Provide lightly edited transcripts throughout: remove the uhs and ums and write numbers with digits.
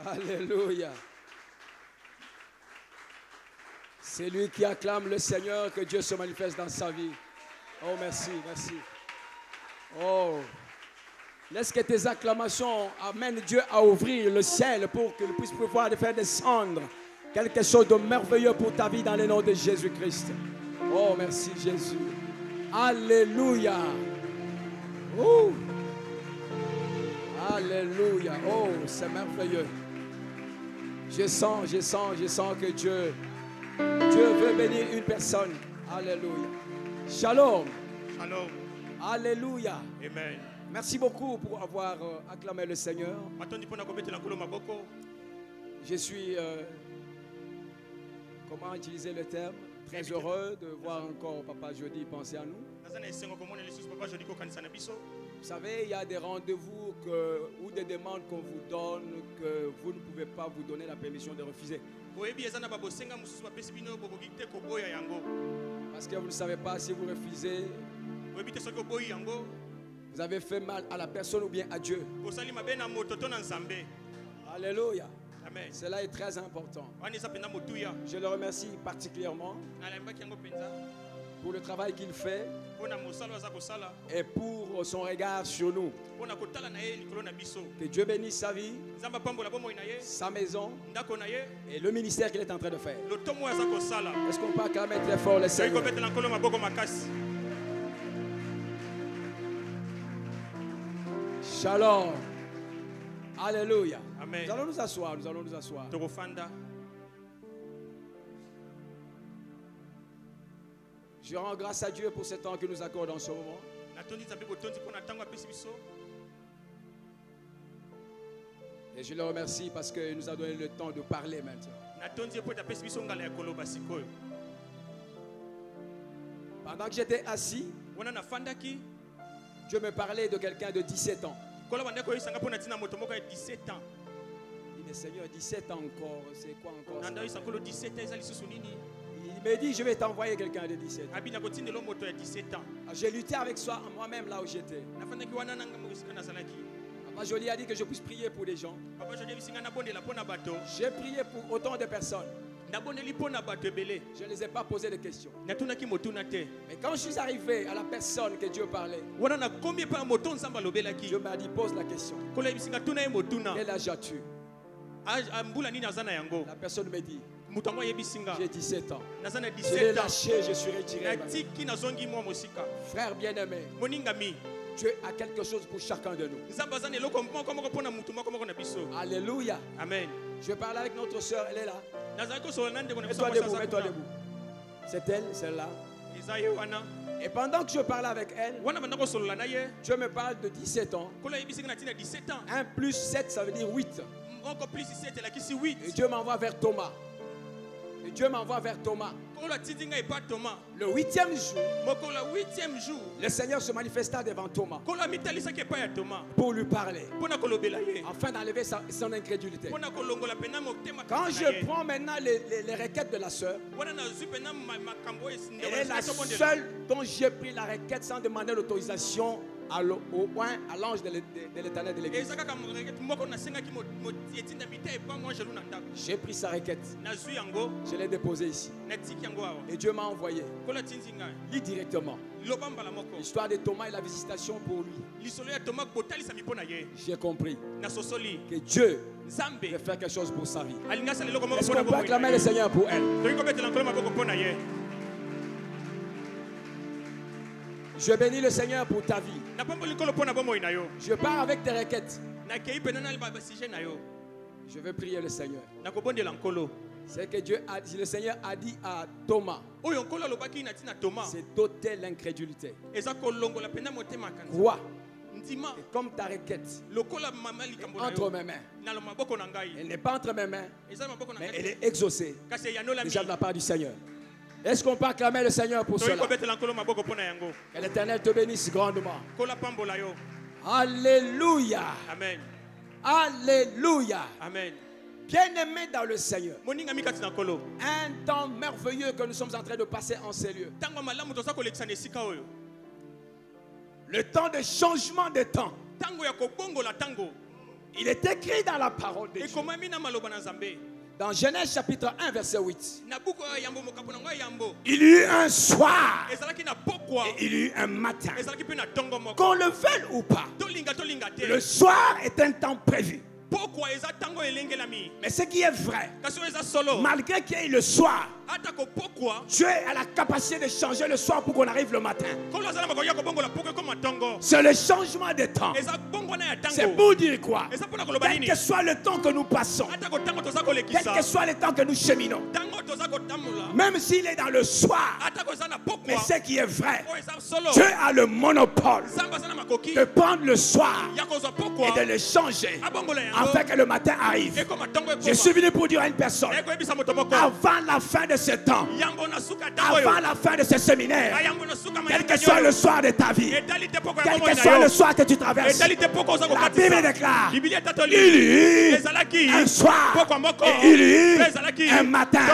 Alléluia. C'est lui qui acclame le Seigneur, que Dieu se manifeste dans sa vie. Oh, merci, merci. Oh, laisse que tes acclamations amènent Dieu à ouvrir le ciel pour qu'il puisse pouvoir faire descendre quelque chose de merveilleux pour ta vie dans le nom de Jésus-Christ. Oh, merci Jésus. Alléluia. Oh. Alléluia. Oh, c'est merveilleux. Je sens que Dieu veut bénir une personne. Alléluia. Shalom. Shalom. Alléluia. Amen. Merci beaucoup pour avoir acclamé le Seigneur. Je suis, comment utiliser le terme, très heureux de voir encore Papa Jody penser à nous. Vous savez, il y a des rendez-vous ou des demandes qu'on vous donne que vous ne pouvez pas vous donner la permission de refuser. Parce que vous ne savez pas si vous refusez, vous avez fait mal à la personne ou bien à Dieu. Alléluia. Amen. Cela est très important. Je le remercie particulièrement pour le travail qu'il fait et pour son regard sur nous. Que Dieu bénisse sa vie, sa maison et le ministère qu'il est en train de faire. Est-ce qu'on peut acclamer très fort le Seigneur? Shalom. Alléluia. Amen. Nous allons nous asseoir. Nous allons nous asseoir. Je rends grâce à Dieu pour ce temps qu'il nous accorde en ce moment. Et je le remercie parce qu'il nous a donné le temps de parler maintenant. Pendant que j'étais assis, Dieu me parlait de quelqu'un de 17 ans. Il dit, Seigneur, 17 ans encore, c'est quoi encore ça? Il me dit, je vais t'envoyer quelqu'un de 17 ans. J'ai lutté avec soi moi-même là où j'étais. Papa Jolie a dit que je puisse prier pour les gens. J'ai prié pour autant de personnes. Je ne les ai pas posé de questions. Mais quand je suis arrivé à la personne que Dieu parlait, Dieu m'a dit, pose la question. Quel âge as-tu? La personne me dit, j'ai 17 ans. Je l'ai lâché, je suis retiré. Frère bien-aimé, Dieu a quelque chose pour chacun de nous. Alléluia. Amen. Je parle avec notre soeur, elle est là. Mets-toi debout, mets-toi debout. C'est elle, celle-là. Et pendant que je parle avec elle, Dieu me parle de 17 ans. 1 plus 7, ça veut dire 8. Et Dieu m'envoie vers Thomas. Et Dieu m'envoie vers Thomas. Le 8e jour, le Seigneur se manifesta devant Thomas pour lui parler, afin d'enlever son incrédulité. Quand je prends maintenant les requêtes de la sœur, elle est la seule dont j'ai pris la requête sans demander l'autorisation à l'ange de l'Éternel de l'Église. J'ai pris sa requête. Je l'ai déposée ici. Et Dieu m'a envoyé. Lis directement l'histoire de Thomas et la visitation pour lui. J'ai compris que Dieu veut faire quelque chose pour sa vie. Est-ce qu'on peut acclamer le Seigneur pour elle? Je bénis le Seigneur pour ta vie. Je pars avec tes requêtes. Je vais prier le Seigneur. C'est que Dieu a dit, le Seigneur a dit à Thomas, c'est d'ôter l'incrédulité. Crois. Et comme ta requête est entre mes mains, elle n'est pas entre mes mains, mais elle est exaucée déjà de la part du Seigneur. Est-ce qu'on peut acclamer le Seigneur pour cela? Que l'Éternel te bénisse grandement. Alléluia. Amen. Alléluia. Amen. Bien-aimés dans le Seigneur, un temps merveilleux que nous sommes en train de passer en ces lieux. Le temps de changement de temps. Il est écrit dans la parole de Dieu. Dans Genèse chapitre 1 verset 8. Il y eut un soir et il y eut un matin. Qu'on le veuille ou pas, le soir est un temps prévu. Mais ce qui est vrai, malgré qu'il y ait le soir, Dieu a la capacité de changer le soir pour qu'on arrive le matin. C'est le changement de temps. C'est pour dire quoi? Quel que soit le temps que nous passons, quel que soit le temps que nous cheminons, même s'il est dans le soir, mais ce qui est vrai, Dieu a le monopole de prendre le soir et de le changer afin que le matin arrive. Je suis venu pour dire à une personne, avant la fin de ce temps, avant la fin de ce séminaire, quel que soit le soir de ta vie, quel que soit le soir que tu traverses, la Bible déclare, il y eut un soir et il y eut un matin.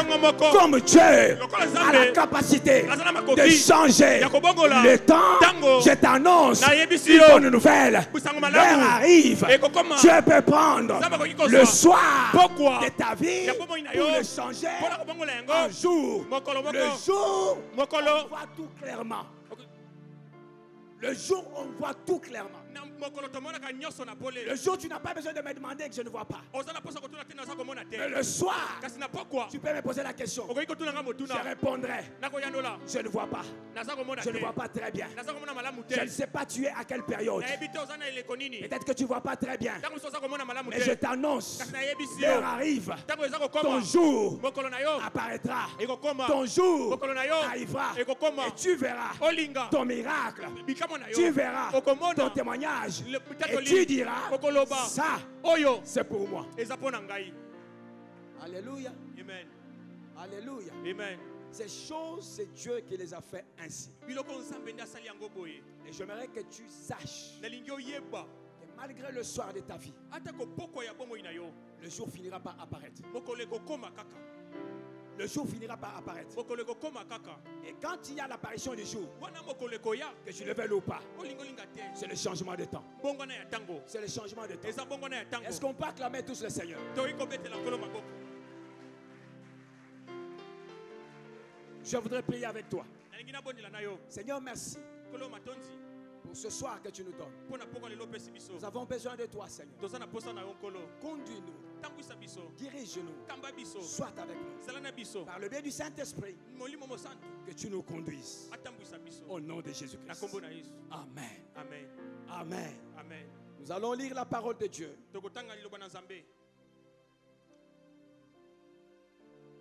Comme Dieu a la capacité de changer le temps, je t'annonce une bonne nouvelle. L'heure arrive, Dieu peut prendre le soir de ta vie pour le changer en jour. Le jour, on voit tout clairement. Le jour, on voit tout clairement. Le jour, tu n'as pas besoin de me demander que je ne vois pas. Mais le soir, tu peux me poser la question. Je répondrai. Je ne vois pas. Je ne vois pas très bien. Je ne sais pas tu es à quelle période. Peut-être que tu ne vois pas très bien. Mais je t'annonce, l'heure arrive. Ton jour apparaîtra. Ton jour arrivera. Et tu verras ton miracle. Tu verras ton témoignage. Et tu diras, ça, c'est pour moi. Alléluia. Amen. Alléluia. Amen. Ces choses, c'est Dieu qui les a fait ainsi. Et j'aimerais que tu saches que malgré le soir de ta vie, le jour finira par apparaître. Le jour finira par apparaître. Et quand il y a l'apparition du jour, que tu le veuilles ou pas, c'est le changement de temps. C'est le changement de temps. Est-ce qu'on peut acclamer tous le Seigneur? Je voudrais prier avec toi. Seigneur, merci pour ce soir que tu nous donnes. Nous avons besoin de toi, Seigneur. Conduis-nous. Dirige-nous. Sois avec nous. Par le biais du Saint-Esprit, que tu nous conduises. Au nom de Jésus-Christ. Amen. Amen. Amen. Amen. Nous allons lire la parole de Dieu.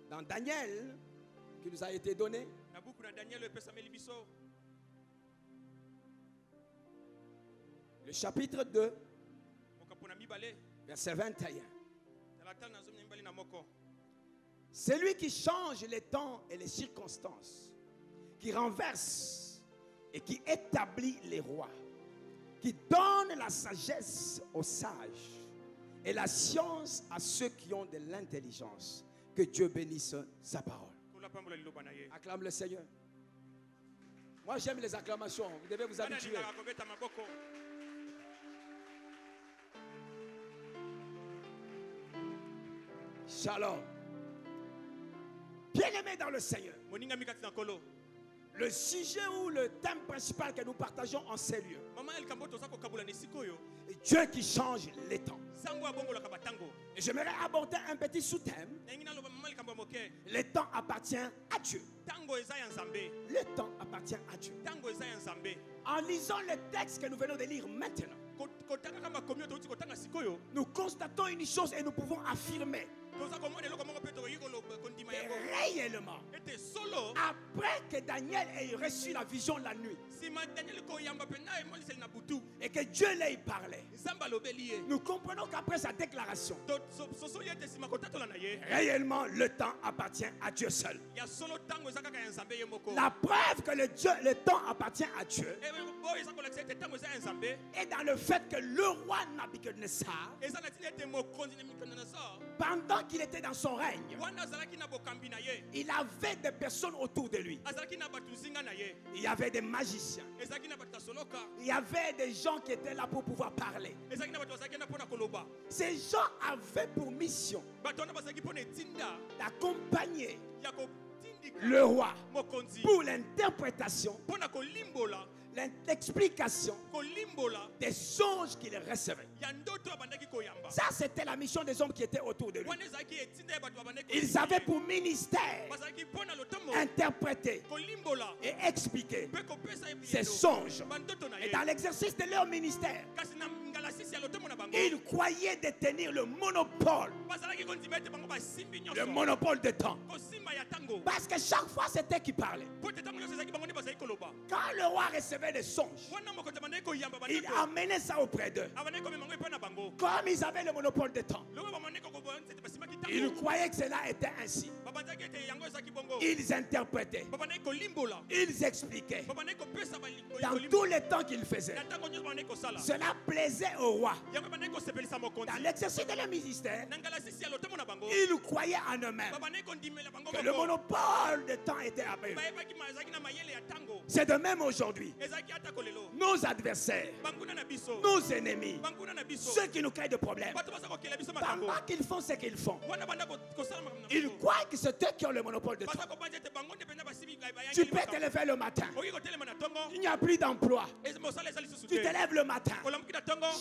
Dans Daniel, qui nous a été donné. Le chapitre 2, verset 21. C'est lui qui change les temps et les circonstances, qui renverse et qui établit les rois, qui donne la sagesse aux sages et la science à ceux qui ont de l'intelligence. Que Dieu bénisse sa parole. Acclame le Seigneur. Moi j'aime les acclamations. Vous devez vous habituer. Shalom. Bien-aimé dans le Seigneur. Le sujet ou le thème principal que nous partageons en ces lieux. Dieu qui change les temps. Et j'aimerais aborder un petit sous-thème. Le temps appartient à Dieu. Le temps appartient à Dieu. En lisant le texte que nous venons de lire maintenant, nous constatons une chose et nous pouvons affirmer réellement, après que Daniel ait reçu la vision la nuit et que Dieu l'ait parlé, nous comprenons qu'après sa déclaration, réellement le temps appartient à Dieu seul. La preuve que le temps appartient à Dieu est dans le fait que le roi Nabuchodonosor, pendant qu'il était dans son règne, il avait des personnes autour de lui. Il y avait des magiciens. Il y avait des gens qui qui étaient là pour pouvoir parler. Ces gens avaient pour mission d'accompagner le roi pour l'interprétation, l'explication des songes qu'il recevait. Ça, c'était la mission des hommes qui étaient autour de lui. Ils avaient pour ministère interpréter et expliquer ces songes. Et dans l'exercice de leur ministère, ils croyaient détenir le monopole de temps. Parce que chaque fois, c'était qui parlait. Quand le roi recevait des songes, il amenait ça auprès d'eux. Comme ils avaient le monopole de temps, ils croyaient que cela était ainsi. Ils interprétaient, ils expliquaient dans tous les temps qu'ils faisaient. Cela plaisait au roi. Dans l'exercice de leur ministère, ils croyaient en eux-mêmes que le monopole de temps était à eux. C'est de même aujourd'hui. Nos adversaires, nos ennemis, ceux qui nous créent des problèmes, pendant qu'ils font ce qu'ils font, ils croient que c'est eux qui ont le monopole de temps. Tu peux te lever le matin, il n'y a plus d'emploi. Tu te lèves le matin,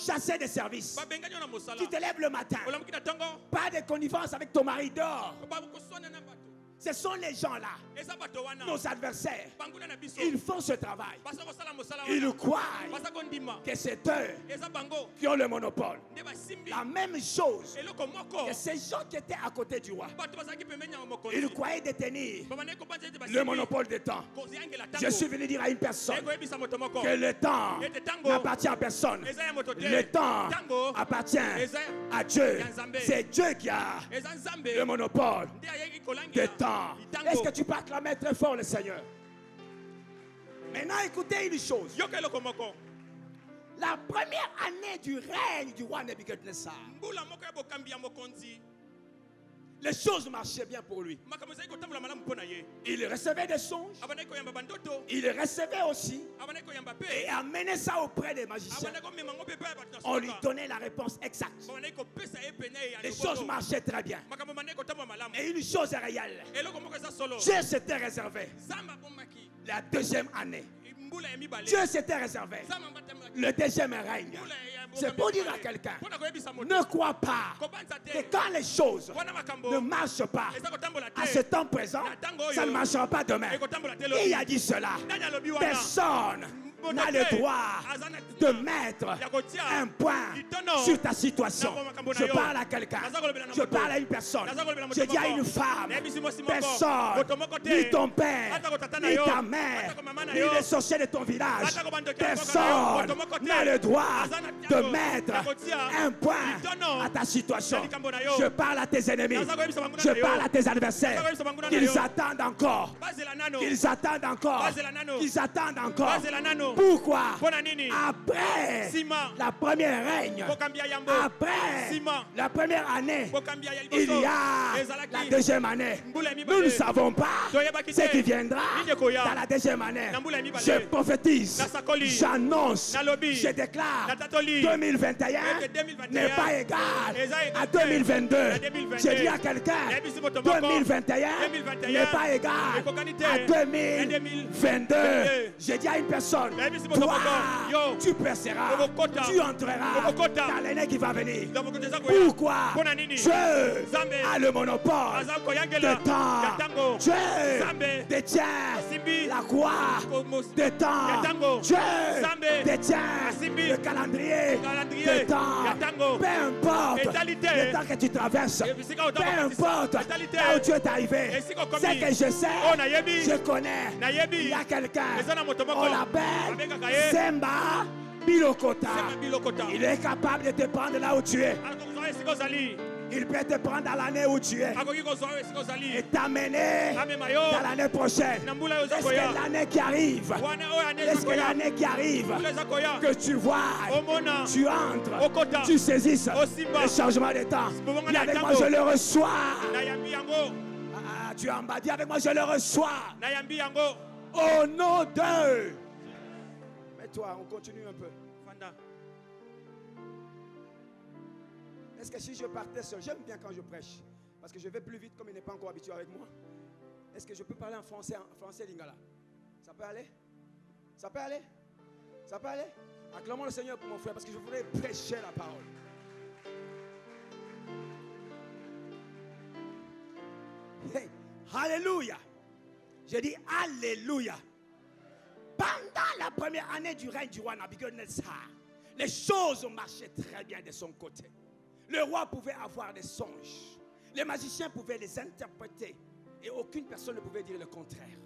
chasser des services. Tu te lèves le matin, pas de connivence avec ton mari dehors. Ce sont les gens-là, nos adversaires. Ils font ce travail. Ils croient que c'est eux qui ont le monopole. La même chose que ces gens qui étaient à côté du roi. Ils croyaient détenir le monopole du temps. Je suis venu dire à une personne que le temps n'appartient à personne. Le temps appartient à Dieu. C'est Dieu qui a le monopole du temps. Est-ce que tu peux acclamer très fort le Seigneur? Maintenant, écoutez une chose. La première année du règne du roi Nebuchadnezzar, les choses marchaient bien pour lui. Il recevait des songes. Il recevait aussi et amenait ça auprès des magiciens. On lui donnait la réponse exacte. Les choses marchaient très bien. Et une chose est réelle. Dieu s'était réservé la deuxième année. Dieu s'était réservé le deuxième règne. C'est pour dire à quelqu'un, ne crois pas que quand les choses ne marchent pas à ce temps présent, ça ne marchera pas demain. Qui a dit cela? Personne n'a le droit de mettre un point sur ta situation. Je parle à quelqu'un, je parle à une personne, je dis à une femme, personne, ni ton père, ni ta mère, ni les sorciers de ton village, personne n'a le droit de mettre un point à ta situation. Je parle à tes ennemis, je parle à tes adversaires, qu'ils attendent encore, qu'ils attendent encore, qu'ils attendent encore. Pourquoi? Après la première règne, après la première année, il y a la deuxième année. Nous ne savons pas ce qui viendra dans la deuxième année. Je prophétise, j'annonce, je déclare 2021 n'est pas égal à 2022. Je dis à quelqu'un, 2021 n'est pas égal à 2022. Je dis à une personne, toi, tu perceras, tu entreras dans l'année qui va venir. Pourquoi? Dieu a le monopole de temps. Dieu détient la croix de temps. Dieu détient le calendrier de temps. Peu importe le temps que tu traverses, peu importe là où tu es arrivé, c'est que je sais, je connais, il y a quelqu'un, on l'appelle Semba Bilokota. Il est capable de te prendre là où tu es. Il peut te prendre dans l'année où tu es et t'amener dans l'année prochaine. Est-ce que l'année qui arrive, est-ce que l'année qui arrive, que tu vois, tu entres, tu saisisses le changement de temps. Dis avec moi, je le reçois. Tu es en bas, dis avec moi, je le reçois. Au nom de... toi, on continue un peu. Est-ce que si je partais seul, j'aime bien quand je prêche, parce que je vais plus vite comme il n'est pas encore habitué avec moi. Est-ce que je peux parler en français lingala? Ça peut aller? Ça peut aller? Ça peut aller? Acclamons le Seigneur pour mon frère, parce que je voudrais prêcher la parole. Hey, alléluia. J'ai dit alléluia. Pendant la première année du règne du roi Nabuchodonosor, les choses ont marché très bien de son côté. Le roi pouvait avoir des songes. Les magiciens pouvaient les interpréter. Et aucune personne ne pouvait dire le contraire.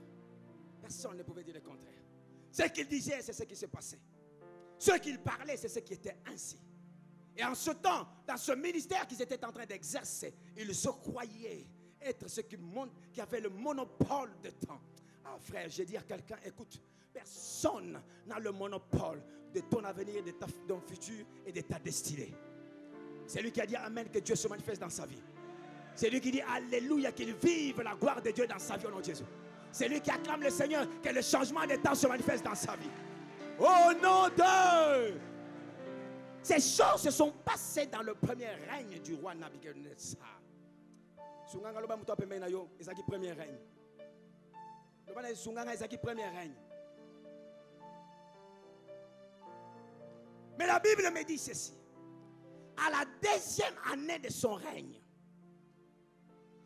Personne ne pouvait dire le contraire. Ce qu'il disait, c'est ce qui se passait. Ce qu'il parlait, c'est ce qui était ainsi. Et en ce temps, dans ce ministère qu'ils étaient en train d'exercer, ils se croyaient être ceux qui avaient le monopole de temps. Ah frère, j'ai dit à quelqu'un, écoute, personne n'a le monopole de ton avenir, de ton futur et de ta destinée. C'est lui qui a dit amen, que Dieu se manifeste dans sa vie. C'est lui qui dit alléluia, qu'il vive la gloire de Dieu dans sa vie au nom de Jésus. C'est lui qui acclame le Seigneur, que le changement des temps se manifeste dans sa vie. Au nom de... Ces choses se sont passées dans le premier règne du roi Nabuchodonosor. Sunganga loba muto apembe na yo, ezaki premier règne. Loba na sunganga ezaki premier règne. Mais la Bible me dit ceci. À la deuxième année de son règne,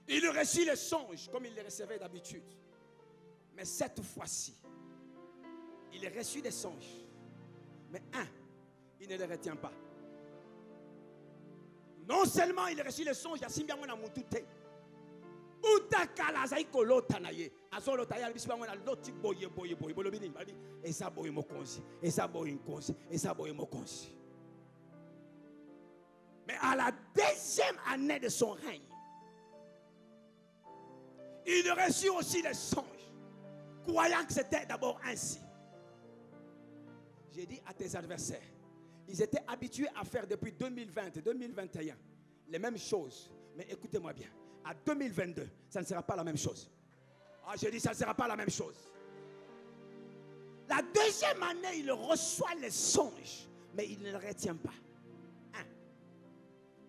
il reçut les songes comme il les recevait d'habitude. Mais cette fois-ci, il reçut des songes. Mais il ne les retient pas. Non seulement il reçut les songes, il a simbi na mutute. Utakala zaikolo tanaye. Azolo tayal bisba na loti boye bolobini bali. Esa boye mokonzi, esa boye nkonzi, esa boye mokonzi. Mais à la deuxième année de son règne, il reçut aussi les songes, croyant que c'était d'abord ainsi. J'ai dit à tes adversaires, ils étaient habitués à faire depuis 2020, 2021, les mêmes choses. Mais écoutez-moi bien, à 2022, ça ne sera pas la même chose. Ah, j'ai dit, ça ne sera pas la même chose. La deuxième année, il reçoit les songes, mais il ne les retient pas.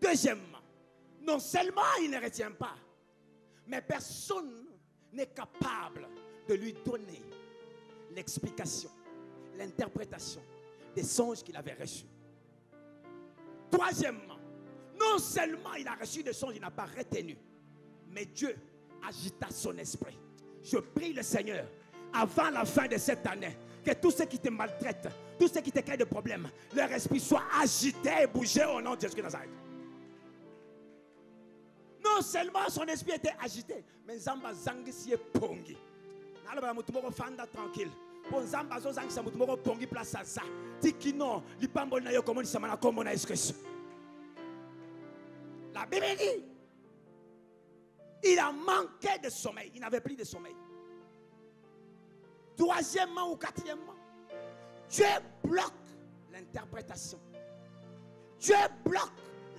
Deuxièmement, non seulement il ne retient pas, mais personne n'est capable de lui donner l'explication, l'interprétation des songes qu'il avait reçus. Troisièmement, non seulement il a reçu des songes, il n'a pas retenu, mais Dieu agita son esprit. Je prie le Seigneur, avant la fin de cette année, que tous ceux qui te maltraitent, tous ceux qui te créent des problèmes, leur esprit soit agité et bougé au nom de Jésus de Nazareth. Non seulement son esprit était agité, mais Zamba Zangisie Pongi. Nalaba mutumoko fanda tranquille. Bon Zamba zo Zangisa mutumoko Pongi place à ça. Tikino, lipambo na yo komoni samana kombo na Jésus. La Bible dit, il a manqué de sommeil. Il n'avait plus de sommeil. Troisièmement ou quatrièmement, Dieu bloque l'interprétation. Dieu bloque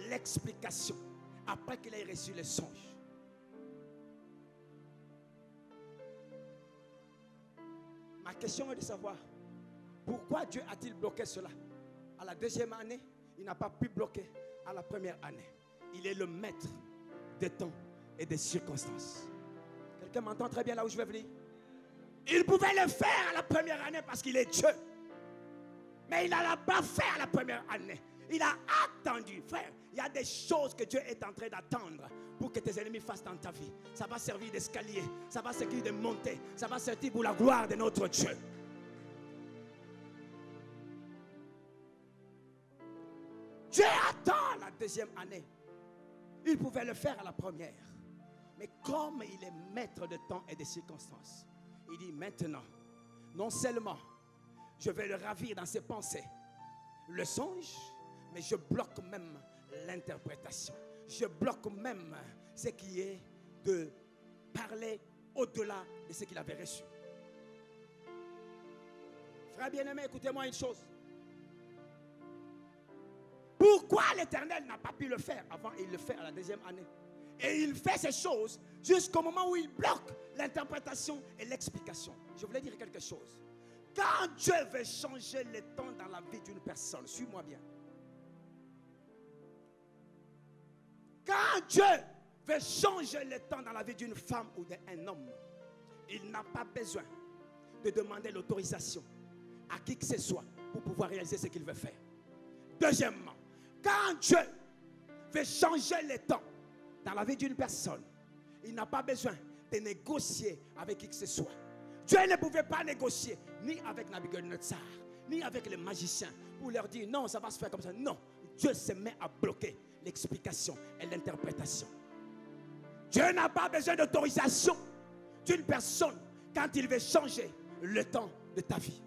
l'explication. Après qu'il ait reçu les songes. Ma question est de savoir pourquoi Dieu a-t-il bloqué cela? À la deuxième année, il n'a pas pu bloquer à la première année. Il est le maître des temps et des circonstances. Quelqu'un m'entend très bien là où je vais venir? Il pouvait le faire à la première année parce qu'il est Dieu. Mais il ne l'a pas fait à la première année. Il a attendu, frère. Il y a des choses que Dieu est en train d'attendre pour que tes ennemis fassent dans ta vie. Ça va servir d'escalier, ça va servir de montée, ça va servir pour la gloire de notre Dieu. Dieu attend la deuxième année. Il pouvait le faire à la première. Mais comme il est maître de temps et de circonstances, il dit maintenant, non seulement je vais le ravir dans ses pensées, le songe, mais je bloque même l'interprétation. Je bloque même ce qui est de parler au-delà de ce qu'il avait reçu. Frère bien-aimé, écoutez-moi une chose. Pourquoi l'Éternel n'a pas pu le faire avant? Il le fait à la deuxième année. Et il fait ces choses jusqu'au moment où il bloque l'interprétation et l'explication. Je voulais dire quelque chose. Quand Dieu veut changer le temps dans la vie d'une personne, suis-moi bien. Quand Dieu veut changer le temps dans la vie d'une femme ou d'un homme, il n'a pas besoin de demander l'autorisation à qui que ce soit pour pouvoir réaliser ce qu'il veut faire. Deuxièmement, quand Dieu veut changer le temps dans la vie d'une personne, il n'a pas besoin de négocier avec qui que ce soit. Dieu ne pouvait pas négocier ni avec Nabuchodonosor, ni avec les magiciens pour leur dire non, ça va se faire comme ça. Non, Dieu se met à bloquer l'explication et l'interprétation. Dieu n'a pas besoin d'autorisation d'une personne quand il veut changer le temps de ta vie.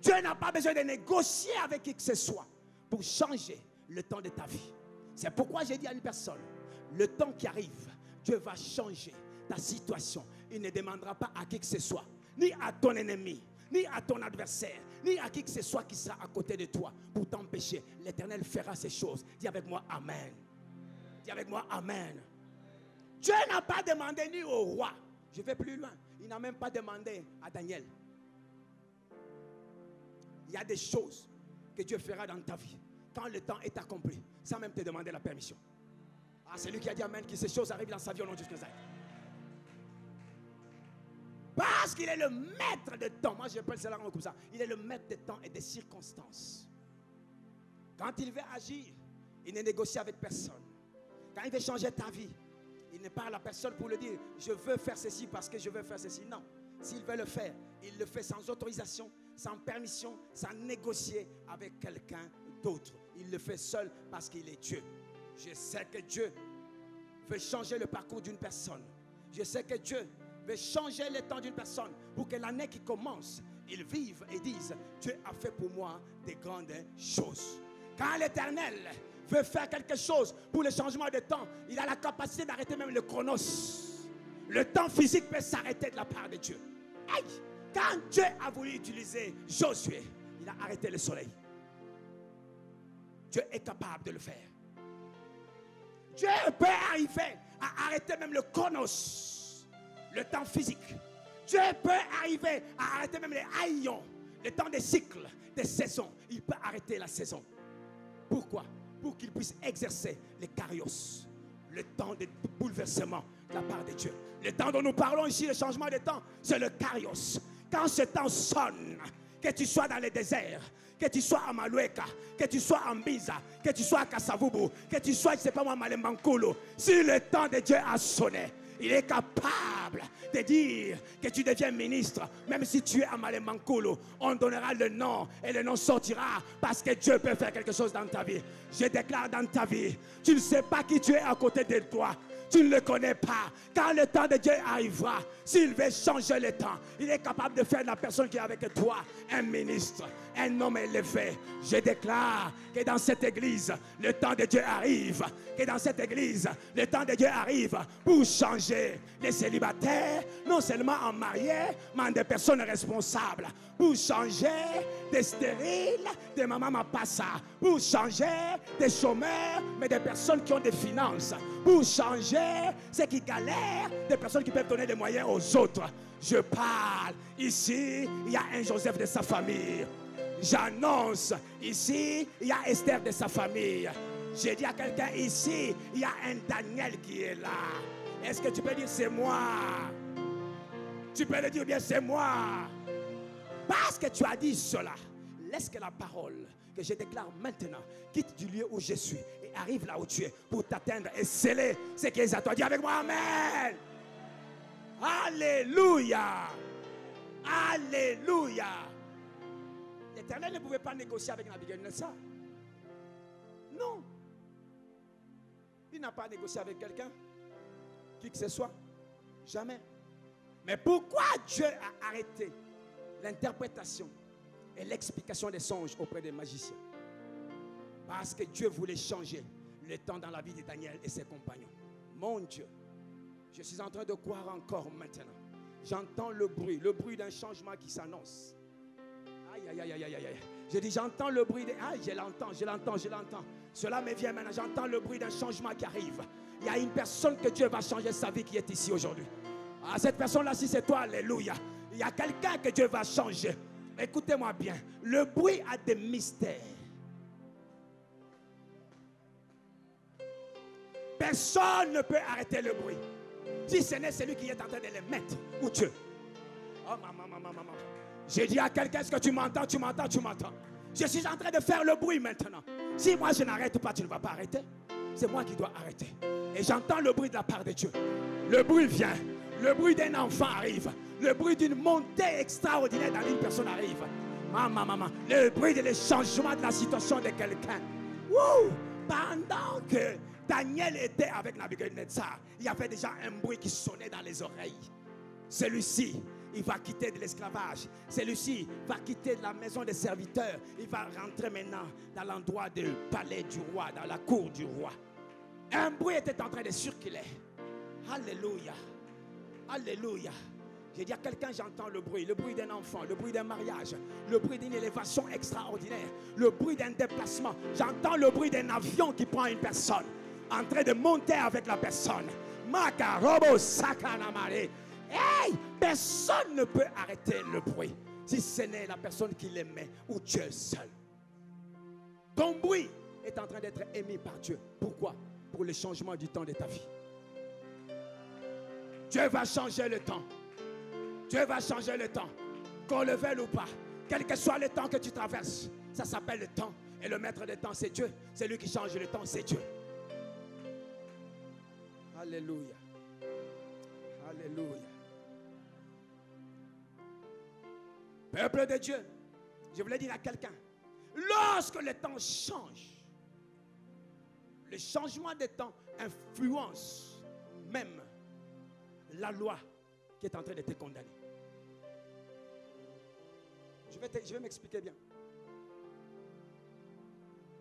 Dieu n'a pas besoin de négocier avec qui que ce soit pour changer le temps de ta vie. C'est pourquoi j'ai dit à une personne, le temps qui arrive, Dieu va changer ta situation. Il ne demandera pas à qui que ce soit, ni à ton ennemi, ni à ton adversaire, ni à qui que ce soit qui sera à côté de toi pour t'empêcher. L'Éternel fera ces choses. Dis avec moi Amen. Dis avec moi Amen. Dieu n'a pas demandé ni au roi. Je vais plus loin. Il n'a même pas demandé à Daniel. Il y a des choses que Dieu fera dans ta vie quand le temps est accompli, sans même te demander la permission. Ah, c'est lui qui a dit Amen, que ces choses arrivent dans sa vie au nom de Jésus-Christ. Parce qu'il est le maître de temps. Moi, je appelle cela comme ça. Il est le maître de temps et des circonstances. Quand il veut agir, il ne négocie avec personne. Quand il veut changer ta vie, il ne parle à personne pour le dire je veux faire ceci parce que je veux faire ceci. Non. S'il veut le faire, il le fait sans autorisation, sans permission, sans négocier avec quelqu'un d'autre. Il le fait seul parce qu'il est Dieu. Je sais que Dieu veut changer le parcours d'une personne. Je sais que Dieu veut changer le temps d'une personne pour que l'année qui commence, ils vivent et disent Dieu a fait pour moi des grandes choses. Quand l'Éternel veut faire quelque chose pour le changement de temps, il a la capacité d'arrêter même le chronos. Le temps physique peut s'arrêter de la part de Dieu. Aïe! Quand Dieu a voulu utiliser Josué, il a arrêté le soleil. Dieu est capable de le faire. Dieu peut arriver à arrêter même le chronos, le temps physique. Dieu peut arriver à arrêter même les haillons, le temps des cycles, des saisons. Il peut arrêter la saison. Pourquoi? Pour qu'il puisse exercer les kairos, le temps de bouleversement de la part de Dieu. Le temps dont nous parlons ici, le changement de temps, c'est le kairos. Quand ce temps sonne, que tu sois dans le désert, que tu sois à Malueka, que tu sois à Mbiza, que tu sois à Kasavubu, que tu sois, je ne sais pas moi, à Malembankulu, si le temps de Dieu a sonné, il est capable de dire que tu deviens ministre. Même si tu es à Malembankulu, on donnera le nom et le nom sortira parce que Dieu peut faire quelque chose dans ta vie. Je déclare dans ta vie, tu ne sais pas qui tu es à côté de toi. Tu ne le connais pas. Quand le temps de Dieu arrivera, s'il veut changer le temps, il est capable de faire de la personne qui est avec toi un ministre, un homme élevé. Je déclare que dans cette église, le temps de Dieu arrive. Que dans cette église, le temps de Dieu arrive pour changer les célibataires, non seulement en mariés, mais en des personnes responsables. Pour changer des stériles, des mamans mapassa. Pour changer des chômeurs, mais des personnes qui ont des finances. Pour changer ceux qui galèrent, des personnes qui peuvent donner des moyens aux autres. Je parle. Ici, il y a un Joseph de sa famille. J'annonce. Ici, il y a Esther de sa famille. J'ai dit à quelqu'un ici, il y a un Daniel qui est là. Est-ce que tu peux dire c'est moi? Tu peux le dire bien c'est moi. Parce que tu as dit cela, laisse que la parole que je déclare maintenant quitte du lieu où je suis et arrive là où tu es pour t'atteindre et sceller ce qui est à toi. Dis avec moi Amen. Alléluia. Alléluia. L'Éternel ne pouvait pas négocier avec Nabuchodonosor. Non. Il n'a pas négocié avec quelqu'un, qui que ce soit. Jamais. Mais pourquoi Dieu a arrêté l'interprétation et l'explication des songes auprès des magiciens? Parce que Dieu voulait changer le temps dans la vie de Daniel et ses compagnons. Mon Dieu, je suis en train de croire encore maintenant. J'entends le bruit d'un changement qui s'annonce. Aïe, aïe, aïe, aïe, aïe, aïe. Je dis, j'entends le bruit de... Aïe, je l'entends. Cela me vient maintenant. J'entends le bruit d'un changement qui arrive. Il y a une personne que Dieu va changer sa vie qui est ici aujourd'hui. Ah, cette personne-là, si c'est toi, alléluia. Il y a quelqu'un que Dieu va changer. Écoutez-moi bien. Le bruit a des mystères. Personne ne peut arrêter le bruit. Si ce n'est celui qui est en train de les mettre, ou Dieu. Oh maman. J'ai dit à quelqu'un, est-ce que tu m'entends? Je suis en train de faire le bruit maintenant. Si moi je n'arrête pas, tu ne vas pas arrêter. C'est moi qui dois arrêter. Et j'entends le bruit de la part de Dieu. Le bruit vient. Le bruit d'un enfant arrive. Le bruit d'une montée extraordinaire dans une personne arrive. Maman. Le bruit de changement de la situation de quelqu'un. Pendant que Daniel était avec Nabuchodonosor, il y avait déjà un bruit qui sonnait dans les oreilles. Celui-ci, il va quitter de l'esclavage. Celui-ci va quitter de la maison des serviteurs. Il va rentrer maintenant dans l'endroit du palais du roi, dans la cour du roi. Un bruit était en train de circuler. Alléluia. Alléluia. J'ai dit à quelqu'un, j'entends le bruit d'un enfant, le bruit d'un mariage, le bruit d'une élévation extraordinaire, le bruit d'un déplacement. J'entends le bruit d'un avion qui prend une personne, en train de monter avec la personne. Makarobo sakanamare. Hey, personne ne peut arrêter le bruit si ce n'est la personne qui l'aimait ou Dieu seul. Ton bruit est en train d'être émis par Dieu. Pourquoi? Pour le changement du temps de ta vie. Dieu va changer le temps. Dieu va changer le temps. Qu'on le veuille ou pas. Quel que soit le temps que tu traverses, ça s'appelle le temps. Et le maître des temps, c'est Dieu. C'est lui qui change le temps, c'est Dieu. Alléluia. Alléluia. Peuple de Dieu, je voulais dire à quelqu'un, lorsque le temps change, le changement de temps influence même la loi qui est en train de te condamner. Je vais m'expliquer bien.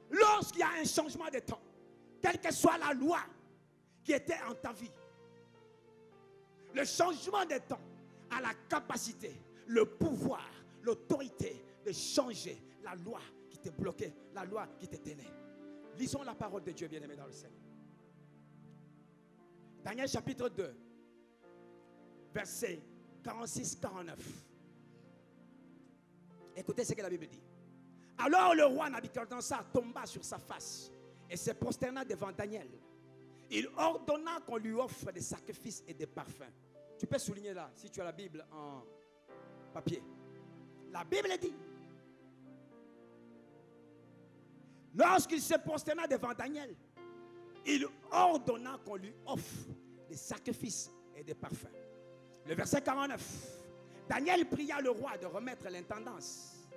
Lorsqu'il y a un changement de temps, quelle que soit la loi qui était en ta vie, le changement de temps a la capacité, le pouvoir, l'autorité de changer la loi qui te bloquait, la loi qui te tenait. Lisons la parole de Dieu, bien-aimé dans le Seigneur. Daniel chapitre 2, versets 46-49. Écoutez ce que la Bible dit. Alors le roi Nabuchodonosor tomba sur sa face et se prosterna devant Daniel. Il ordonna qu'on lui offre des sacrifices et des parfums. Tu peux souligner là, si tu as la Bible en papier. La Bible dit, lorsqu'il se prosterna devant Daniel, il ordonna qu'on lui offre des sacrifices et des parfums. Le verset 49. Daniel pria le roi de remettre l'intendance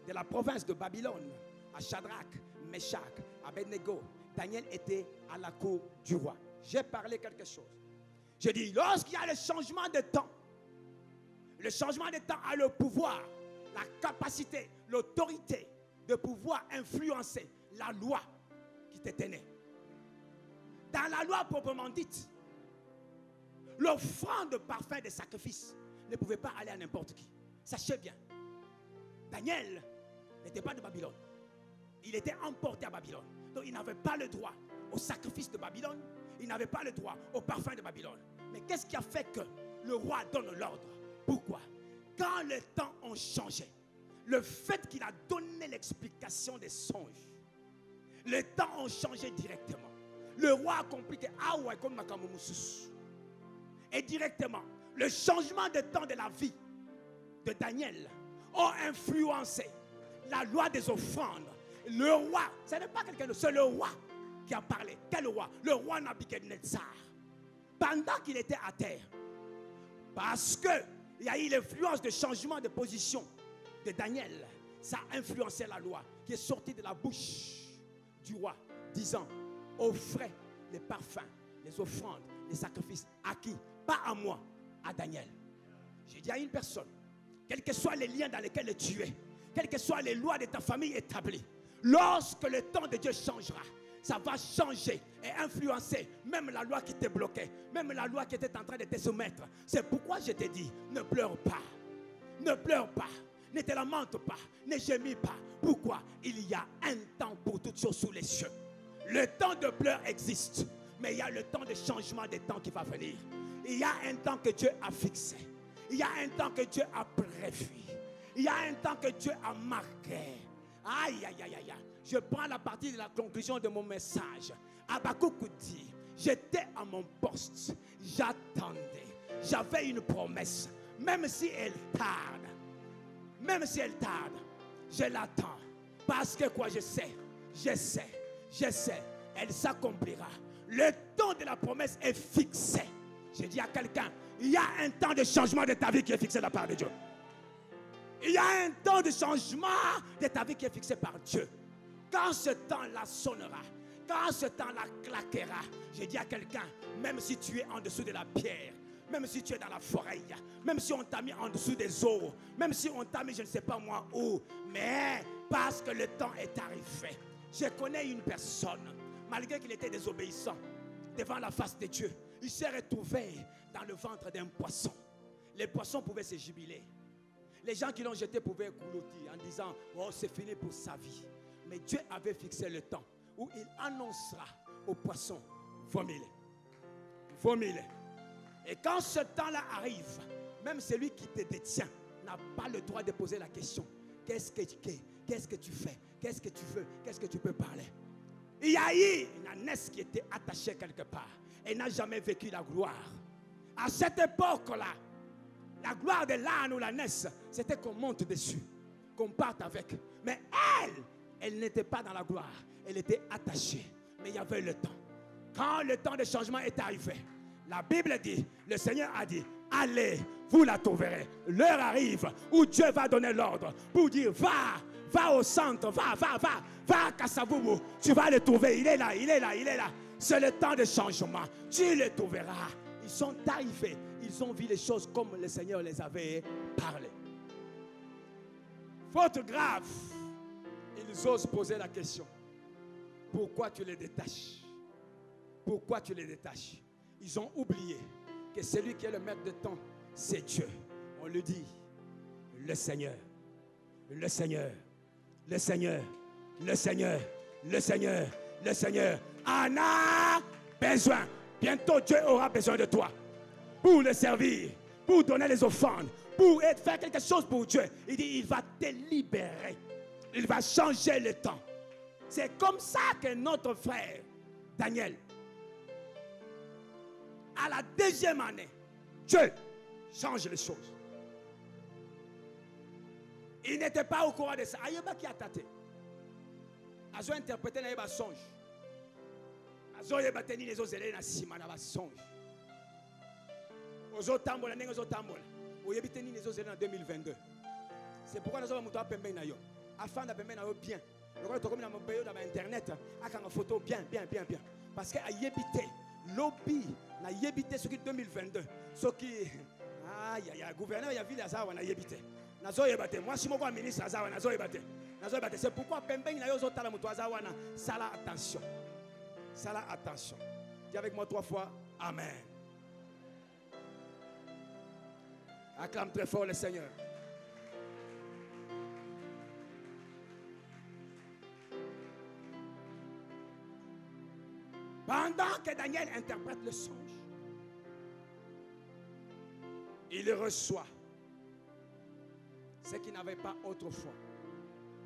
de la province de Babylone à Shadrach, Meshach, Abednego. Daniel était à la cour du roi. J'ai parlé quelque chose. J'ai dit, lorsqu'il y a le changement de temps a le pouvoir, la capacité, l'autorité de pouvoir influencer la loi qui te tenait. Dans la loi proprement dite, l'offrande de parfum de sacrifice ne pouvait pas aller à n'importe qui. Sachez bien, Daniel n'était pas de Babylone. Il était emporté à Babylone. Donc il n'avait pas le droit au sacrifice de Babylone. Il n'avait pas le droit au parfum de Babylone. Mais qu'est-ce qui a fait que le roi donne l'ordre? Pourquoi? Quand les temps ont changé, le fait qu'il a donné l'explication des songes, les temps ont changé directement. Le roi a compris que et directement, le changement de temps de la vie de Daniel a influencé la loi des offrandes. Le roi, ce n'est pas quelqu'un d'autre, c'est le roi qui a parlé. Quel roi? Le roi Nabuchodonosor. Pendant qu'il était à terre, parce qu'il y a eu l'influence de changement de position de Daniel, ça a influencé la loi qui est sortie de la bouche du roi, disant, offrez les parfums, les offrandes, les sacrifices à qui? Pas à moi, à Daniel. J'ai dit à une personne, quels que soient les liens dans lesquels tu es, quelles que soient les lois de ta famille établies, lorsque le temps de Dieu changera, ça va changer et influencer même la loi qui te bloquait, même la loi qui était en train de te soumettre. C'est pourquoi je te dis, ne pleure pas, ne pleure pas, ne te lamente pas, ne gémis pas. Pourquoi? Il y a un temps pour toutes choses sous les cieux. Le temps de pleurs existe, mais il y a le temps de changement des temps qui va venir. Il y a un temps que Dieu a fixé. Il y a un temps que Dieu a prévu. Il y a un temps que Dieu a marqué. Aïe, aïe, aïe, aïe. Je prends la partie de la conclusion de mon message. Habakkuk dit, j'étais à mon poste, j'attendais, j'avais une promesse. Même si elle tarde, je l'attends. Parce que quoi, je sais, elle s'accomplira. Le temps de la promesse est fixé. J'ai dit à quelqu'un, il y a un temps de changement de ta vie qui est fixé de la part de Dieu. Il y a un temps de changement de ta vie qui est fixé par Dieu. Quand ce temps-là sonnera, quand ce temps-là claquera, j'ai dit à quelqu'un, même si tu es en dessous de la pierre, même si tu es dans la forêt, même si on t'a mis en dessous des eaux, même si on t'a mis je ne sais pas moi où, mais parce que le temps est arrivé. Je connais une personne, malgré qu'il était désobéissant devant la face de Dieu, il s'est retrouvé dans le ventre d'un poisson. Les poissons pouvaient se jubiler. Les gens qui l'ont jeté pouvaient coulotir en disant, oh c'est fini pour sa vie. Mais Dieu avait fixé le temps où il annoncera aux poissons, vomis-les. Vomis-les. Et quand ce temps-là arrive, même celui qui te détient n'a pas le droit de poser la question. Qu'est-ce que tu fais? Qu'est-ce que tu veux? Qu'est-ce que tu peux parler? Il y a eu une ânesse qui était attachée quelque part. Elle n'a jamais vécu la gloire. À cette époque-là, la gloire de l'âne ou l'ânesse, c'était qu'on monte dessus, qu'on parte avec. Mais elle n'était pas dans la gloire. Elle était attachée. Mais il y avait le temps. Quand le temps de changement est arrivé, la Bible dit, le Seigneur a dit, allez, vous la trouverez. L'heure arrive où Dieu va donner l'ordre pour dire, va au centre, va à Kasavubu. Tu vas le trouver, il est là. C'est le temps de changement. Tu le trouveras. Ils sont arrivés, ils ont vu les choses comme le Seigneur les avait parlé. Faute grave, ils osent poser la question. Pourquoi tu les détaches? Pourquoi tu les détaches? Ils ont oublié que celui qui est le maître de temps, c'est Dieu. On le dit, le Seigneur, le Seigneur, le Seigneur, le Seigneur, le Seigneur, le Seigneur en a besoin. Bientôt Dieu aura besoin de toi pour le servir, pour donner les offrandes, pour faire quelque chose pour Dieu. Il dit, il va te libérer. Il va changer le temps. C'est comme ça que notre frère Daniel, à la deuxième année, Dieu change les choses. Il n'était pas au courant de ça. Ayeba qui a tâté. Azo interprété na songe. Azo yeba teni les autres élèves na sima na songe. Ozo tambola nengo ozo tambola. Oyebi teni les autres élèves en 2022. C'est pourquoi nous avons montré pembe na yo. Afin de pembe na yo bien. Le roi tokomi na mobeyo na internet akanga photo bien. Parce que ayebité lobby na yebité ce qui 2022. Ce qui aïe gouverneur ya ville azawa na yebité. Nazo yebate moi si moko ministre azawa nazo yebate. C'est pourquoi pembe na yo zo tala muto azawa na sala attention. Sala attention. Dis avec moi 3 fois amen. Acclame très fort le Seigneur. Pendant que Daniel interprète le songe, il reçoit ce qu'il n'avait pas autrefois.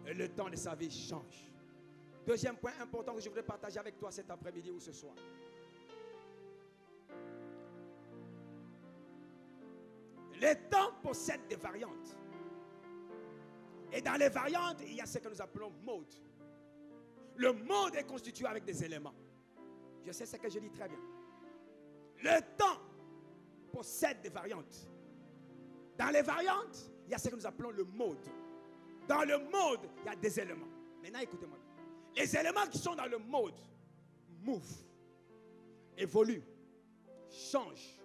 Et le temps de sa vie change. Deuxième point important que je voudrais partager avec toi cet après-midi ou ce soir. Le temps possède des variantes. Et dans les variantes, il y a ce que nous appelons mode. Le mode est constitué avec des éléments. Je sais ce que je dis très bien. Le temps possède des variantes. Dans les variantes, il y a ce que nous appelons le mode. Dans le mode, il y a des éléments. Maintenant, écoutez-moi. Les éléments qui sont dans le mode move, évoluent, changent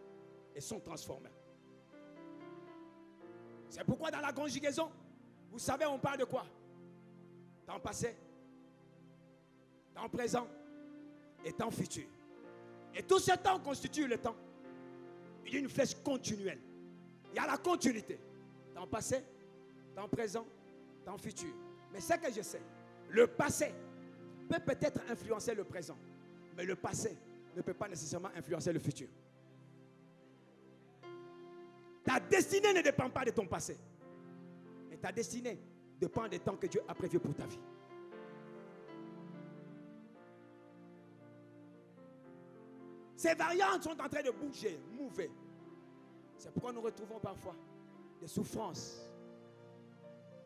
et sont transformés. C'est pourquoi dans la conjugaison, vous savez, on parle de quoi? Temps passé, temps présent et temps futur. Et tout ce temps constitue le temps. Il y a une flèche continuelle. Il y a la continuité. Temps passé, temps présent, temps futur. Mais ce que je sais, le passé peut peut-être influencer le présent. Mais le passé ne peut pas nécessairement influencer le futur. Ta destinée ne dépend pas de ton passé. Mais ta destinée dépend des temps que Dieu a prévus pour ta vie. Ces variantes sont en train de bouger, mouver. C'est pourquoi nous retrouvons parfois des souffrances.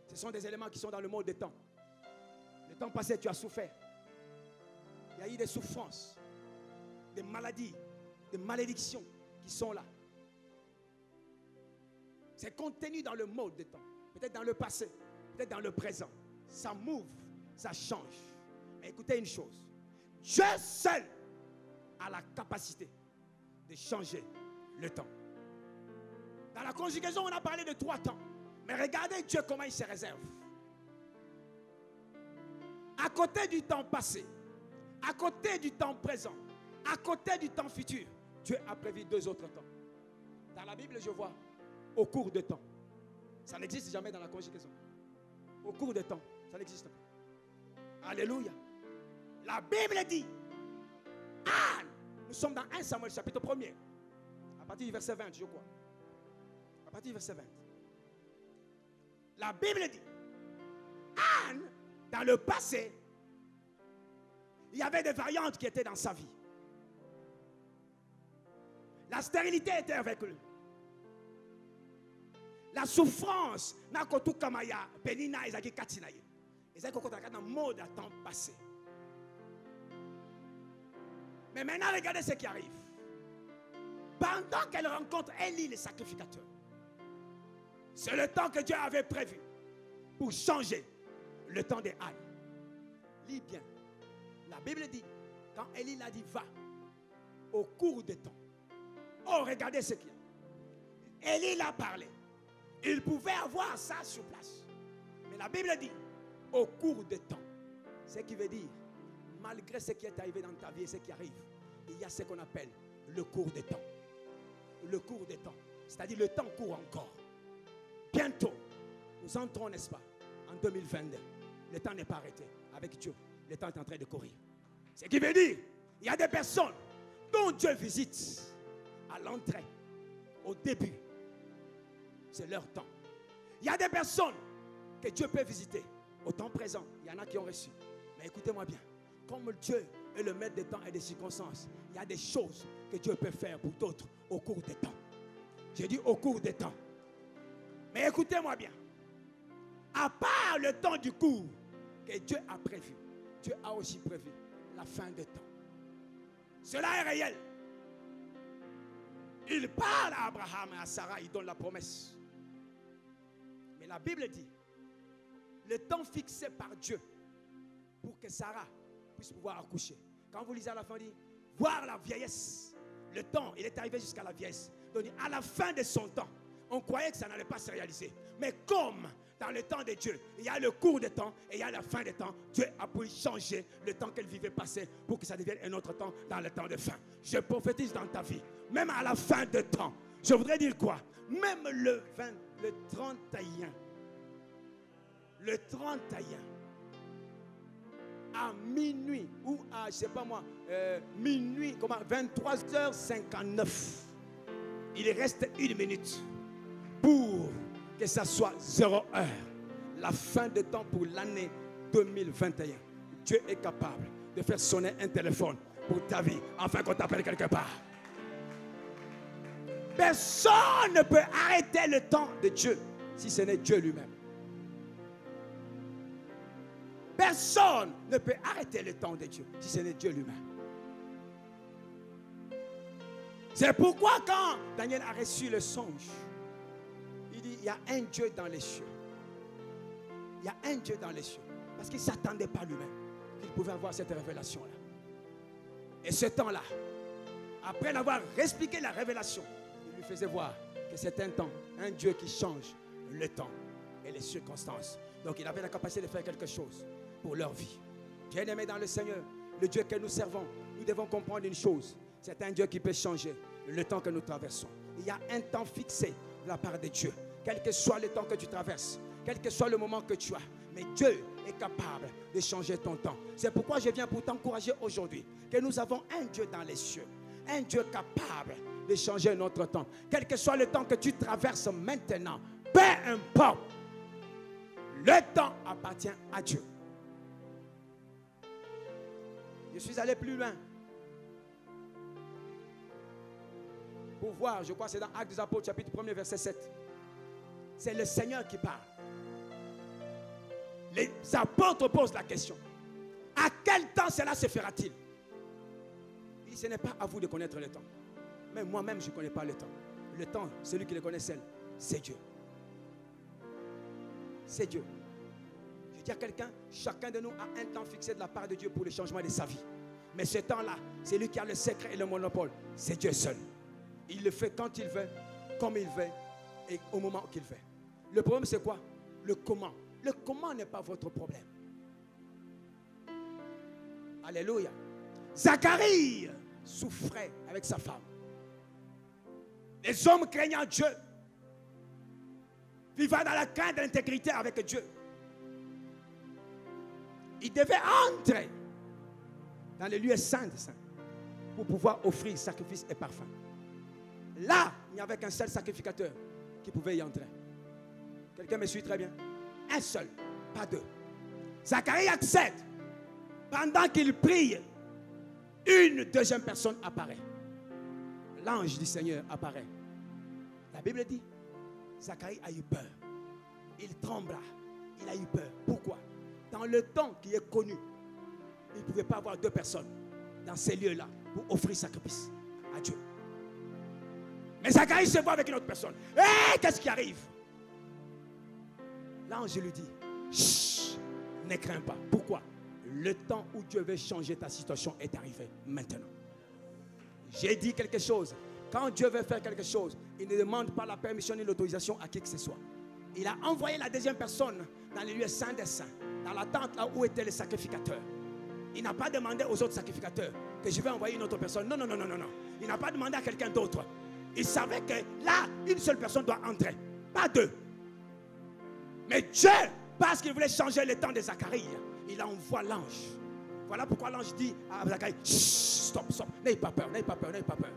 Ce sont des éléments qui sont dans le mode des temps. Le temps passé, tu as souffert. Il y a eu des souffrances, des maladies, des malédictions qui sont là. C'est contenu dans le mode des temps. Peut-être dans le passé, peut-être dans le présent. Ça move, ça change. Mais écoutez une chose. Dieu seul a la capacité de changer le temps. Dans la conjugaison, on a parlé de 3 temps. Mais regardez Dieu comment il se réserve. À côté du temps passé, à côté du temps présent, à côté du temps futur, Dieu a prévu 2 autres temps. Dans la Bible, je vois au cours de temps. Ça n'existe jamais dans la conjugaison. Au cours de temps, ça n'existe pas. Alléluia. La Bible dit, nous sommes dans 1 Samuel chapitre 1er, à partir du verset 20, je crois. À partir du verset 20. La Bible dit, Anne, dans le passé, il y avait des variantes qui étaient dans sa vie. La stérilité était avec lui. La souffrance n'a qu'au tout kamaya, penina, ezaki katinaye. Ezaki kokota dans mode à temps passé. Mais maintenant, regardez ce qui arrive. Pendant qu'elle rencontre Élie, le sacrificateur, c'est le temps que Dieu avait prévu pour changer le temps des Anne. Lis bien. La Bible dit, quand Élie l'a dit, va, au cours des temps. Oh, regardez ce qu'il y a. Élie l'a parlé. Il pouvait avoir ça sur place. Mais la Bible dit, au cours des temps. Ce qui veut dire, malgré ce qui est arrivé dans ta vie et ce qui arrive, il y a ce qu'on appelle le cours des temps. Le cours des temps. C'est-à-dire le temps court encore. Bientôt, nous entrons, n'est-ce pas, en 2022. Le temps n'est pas arrêté. Avec Dieu, le temps est en train de courir. Ce qui veut dire, il y a des personnes dont Dieu visite à l'entrée, au début. C'est leur temps. Il y a des personnes que Dieu peut visiter au temps présent. Il y en a qui ont reçu. Mais écoutez-moi bien. Comme Dieu est le maître des temps et des circonstances, il y a des choses que Dieu peut faire pour d'autres au cours des temps. J'ai dit au cours des temps. Mais écoutez-moi bien. À part le temps du cours que Dieu a prévu, Dieu a aussi prévu la fin des temps. Cela est réel. Il parle à Abraham et à Sarah, il donne la promesse. Mais la Bible dit, le temps fixé par Dieu pour que Sarah puisse pouvoir accoucher. Quand vous lisez à la fin, il dit, voir la vieillesse. Le temps, il est arrivé jusqu'à la vieillesse. Donc, à la fin de son temps, on croyait que ça n'allait pas se réaliser. Mais comme dans le temps de Dieu, il y a le cours de temps et il y a la fin de temps, Dieu a pu changer le temps qu'elle vivait passer pour que ça devienne un autre temps dans le temps de fin. Je prophétise dans ta vie, même à la fin de temps. Je voudrais dire quoi? Même le 31, à minuit ou à, je sais pas moi, minuit, 23h59, il reste 1 minute pour que ça soit 0 heure. La fin de temps pour l'année 2021. Dieu est capable de faire sonner un téléphone pour ta vie, afin qu'on t'appelle quelque part. Personne ne peut arrêter le temps de Dieu si ce n'est Dieu lui-même. Personne ne peut arrêter le temps de Dieu si ce n'est Dieu lui-même. C'est pourquoi quand Daniel a reçu le songe, il dit, il y a un Dieu dans les cieux. Il y a un Dieu dans les cieux. Parce qu'il ne s'attendait pas lui-même qu'il pouvait avoir cette révélation-là. Et ce temps-là, après l'avoir expliqué la révélation, il lui faisait voir que c'est un temps, un Dieu qui change le temps et les circonstances. Donc il avait la capacité de faire quelque chose pour leur vie. Bien-aimés dans le Seigneur, le Dieu que nous servons, nous devons comprendre une chose. C'est un Dieu qui peut changer le temps que nous traversons. Il y a un temps fixé de la part de Dieu. Quel que soit le temps que tu traverses, quel que soit le moment que tu as, mais Dieu est capable de changer ton temps. C'est pourquoi je viens pour t'encourager aujourd'hui que nous avons un Dieu dans les cieux, un Dieu capable de changer notre temps. Quel que soit le temps que tu traverses maintenant, peu importe, le temps appartient à Dieu. Je suis allé plus loin pour voir, je crois que c'est dans Actes des Apôtres, chapitre 1er, verset 7. C'est le Seigneur qui parle. Les apôtres posent la question. À quel temps cela se fera-t-il? Il dit, ce n'est pas à vous de connaître le temps. Mais moi-même, je ne connais pas le temps. Le temps, celui qui le connaît seul, c'est Dieu. C'est Dieu. Je dis à quelqu'un, chacun de nous a un temps fixé de la part de Dieu pour le changement de sa vie. Mais ce temps-là, c'est lui qui a le secret et le monopole. C'est Dieu seul. Il le fait quand il veut, comme il veut et au moment qu'il veut. Le problème, c'est quoi? Le comment. Le comment n'est pas votre problème. Alléluia. Zacharie souffrait avec sa femme. Les hommes craignant Dieu, vivant dans la crainte de l'intégrité avec Dieu. Ils devaient entrer dans les lieux saints de saints pour pouvoir offrir sacrifice et parfum. Là, il n'y avait qu'un seul sacrificateur qui pouvait y entrer. Quelqu'un me suit très bien? Un seul, pas deux. Zacharie accepte. Pendant qu'il prie, une deuxième personne apparaît. L'ange du Seigneur apparaît. La Bible dit, Zacharie a eu peur. Il trembla. Il a eu peur. Pourquoi? Dans le temps qui est connu, il ne pouvait pas avoir deux personnes dans ces lieux-là pour offrir sacrifice à Dieu. Mais Zacharie se voit avec une autre personne. Hé, qu'est-ce qui arrive? L'ange lui dit, chut, ne crains pas. Pourquoi? Le temps où Dieu veut changer ta situation est arrivé maintenant. J'ai dit quelque chose. Quand Dieu veut faire quelque chose, il ne demande pas la permission ni l'autorisation à qui que ce soit. Il a envoyé la deuxième personne dans les lieux saints des saints, dans la tente là où étaient les sacrificateurs. Il n'a pas demandé aux autres sacrificateurs que je vais envoyer une autre personne. Non, non, non, non, non. Il n'a pas demandé à quelqu'un d'autre. Il savait que là, une seule personne doit entrer, pas deux. Mais Dieu, parce qu'il voulait changer le temps de Zacharie, il envoie l'ange. Voilà pourquoi l'ange dit à Zacharie, stop, stop, n'aie pas peur, n'aie pas peur, n'aie pas peur.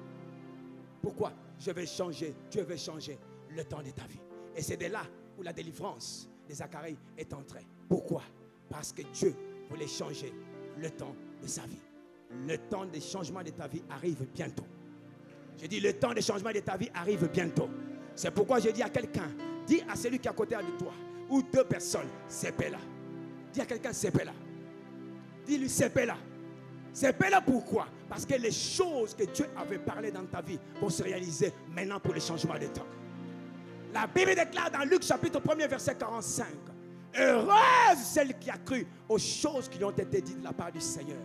Pourquoi? Je vais changer, Dieu veut changer le temps de ta vie. Et c'est de là où la délivrance de Zacharie est entrée. Pourquoi? Parce que Dieu voulait changer le temps de sa vie. Le temps de changement de ta vie arrive bientôt. Je dis, le temps de changement de ta vie arrive bientôt. C'est pourquoi je dis à quelqu'un, dis à celui qui est à côté de toi, ou deux personnes, c'est là. Dis à quelqu'un, c'est là. Dis-lui, c'est là. C'est là pourquoi? Parce que les choses que Dieu avait parlé dans ta vie vont se réaliser maintenant pour le changement de temps. La Bible déclare dans Luc chapitre 1er verset 45, heureuse celle qui a cru aux choses qui lui ont été dites de la part du Seigneur,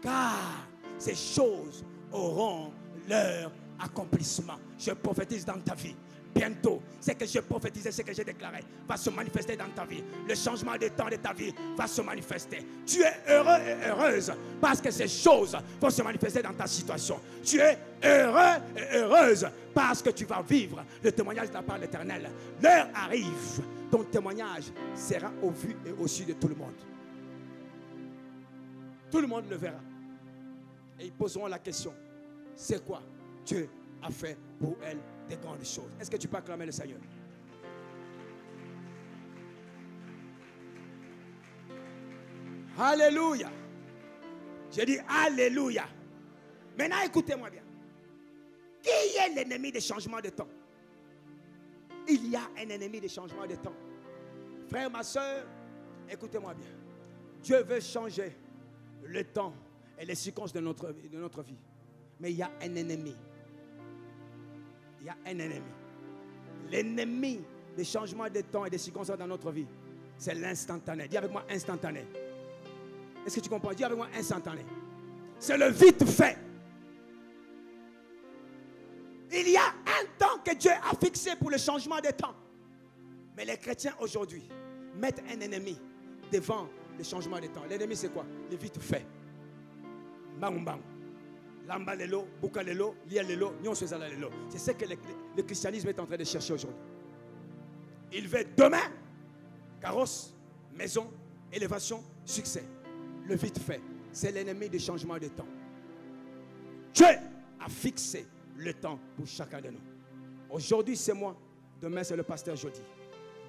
car ces choses auront leur accomplissement. Je prophétise dans ta vie. Bientôt, ce que j'ai prophétisé, ce que j'ai déclaré va se manifester dans ta vie. Le changement de temps de ta vie va se manifester. Tu es heureux et heureuse parce que ces choses vont se manifester dans ta situation. Tu es heureux et heureuse parce que tu vas vivre le témoignage de la part de l'Éternel. L'heure arrive, ton témoignage sera au vu et au su de tout le monde. Tout le monde le verra. Et ils poseront la question, c'est quoi Dieu a fait pour elle des grandes choses? Est-ce que tu peux acclamer le Seigneur? Alléluia. J'ai dit Alléluia. Maintenant écoutez-moi bien. Qui est l'ennemi des changements de temps? Il y a un ennemi des changements de temps. Frère, ma soeur, écoutez-moi bien. Dieu veut changer le temps et les circonstances de notre vie. Mais il y a un ennemi. Il y a un ennemi. L'ennemi des changements de temps et des circonstances dans notre vie, c'est l'instantané. Dis avec moi instantané. Est-ce que tu comprends? Dis avec moi instantané. C'est le vite fait. Il y a un temps que Dieu a fixé pour le changement de temps. Mais les chrétiens aujourd'hui mettent un ennemi devant le changement de temps. L'ennemi c'est quoi? Le vite fait. Bang bang. Lambalelo, Bukalelo, Lialelo, Nyonsezalelo. C'est ce que le christianisme est en train de chercher aujourd'hui. Il veut demain, carrosse, maison, élévation, succès. Le vite fait, c'est l'ennemi du changement de temps. Dieu a fixé le temps pour chacun de nous. Aujourd'hui, c'est moi. Demain, c'est le pasteur Jody.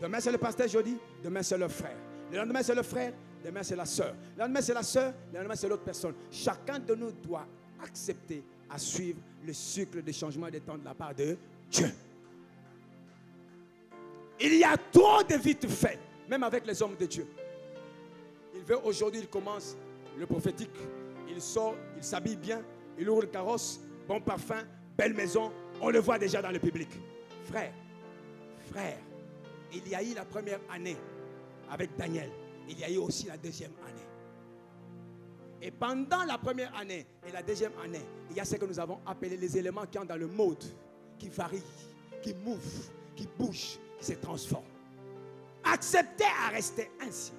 Demain, c'est le pasteur Jody. Demain, c'est le frère. Le lendemain, c'est le frère. Demain, c'est la sœur. Le lendemain, c'est la sœur. Le lendemain, c'est l'autre personne. Chacun de nous doit accepter à suivre le cycle de changement des temps de la part de Dieu. Il y a trop de vite fait, même avec les hommes de Dieu. Il veut aujourd'hui, il commence le prophétique. Il sort, il s'habille bien, il ouvre le carrosse, bon parfum, belle maison. On le voit déjà dans le public. Frère, il y a eu la première année avec Daniel. Il y a eu aussi la deuxième année. Et pendant la première année et la deuxième année, il y a ce que nous avons appelé les éléments qui entrent dans le mode, qui varient, qui mouvent, qui bougent, qui se transforment. Acceptez à rester ainsi.